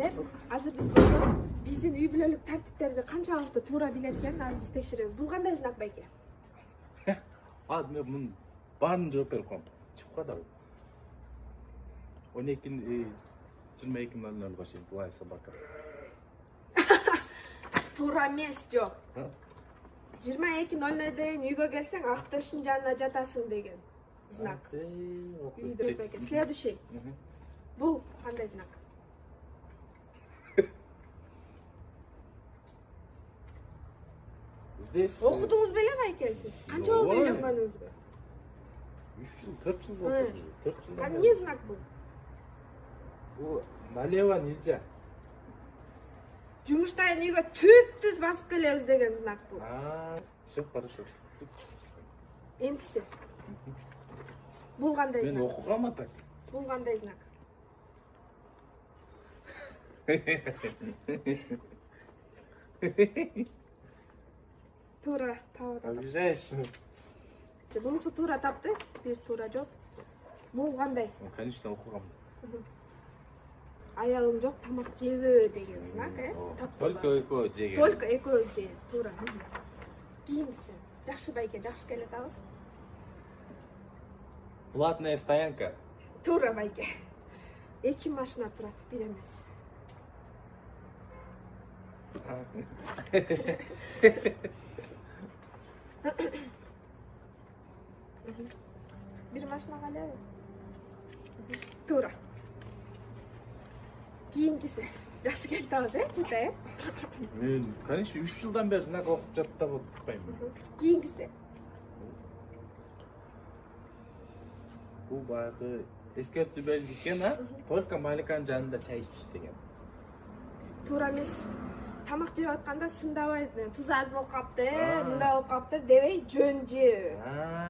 келет. Азыр биз болсо биздин үй бүлөлүк тартиптерди канчалыкты туура билет экенин азыр биз текшеребиз. Бул кандай знак байке? Мен мунун баарын жооп берип коем. Чыгып калды. 22:00 чейин булай собака. Туура эмес, жок. 22:00 үйгө келсең ак төштүн жанына жатасың деген знак. Үйдө байке. Следующий. Бул кандай знак? Здесь Окудуңуз беле байке сиз? Канча болду үйлөнгөнүңүзгө? 3 жыл, 4 жыл болду. 4 жыл. Эмне знак бул? Бул налево нельзя. Жумуштан үйгө түп-түз басып келебиз деген знак бул. Всё хорошо. Эмкиси. Бул кандай Мен знак? окугам атак. Бул кандай знак? Туура таап. Обижаешь. Бунусу туура тапты, бир туура жок. Бул кандай? Конечно, окугам. Аялым жок, тамак жебөө деген знак, Только экөө жеген. Только экөөбүз жейбиз, туура. Кийингиси. Жакшы байке, жакшы келет абыз. Платная стоянка. Туура байке. 2 машина турат, бир эмес. Бир машина калебы? Туура. Кийингиси. Жакшы келет абыз, чыта, Мен, конечно, 3 жылдан бери знак окуп жаттап отурбайм. Кийингиси. Бул баягы эскертүү берилген, Только Маликанын жанында чай ичиш деген. Туура эмес. Тамак жеп атканда сындабай, туз аз болуп калыптыр, мындай болуп калыптыр дебей жөн жеп.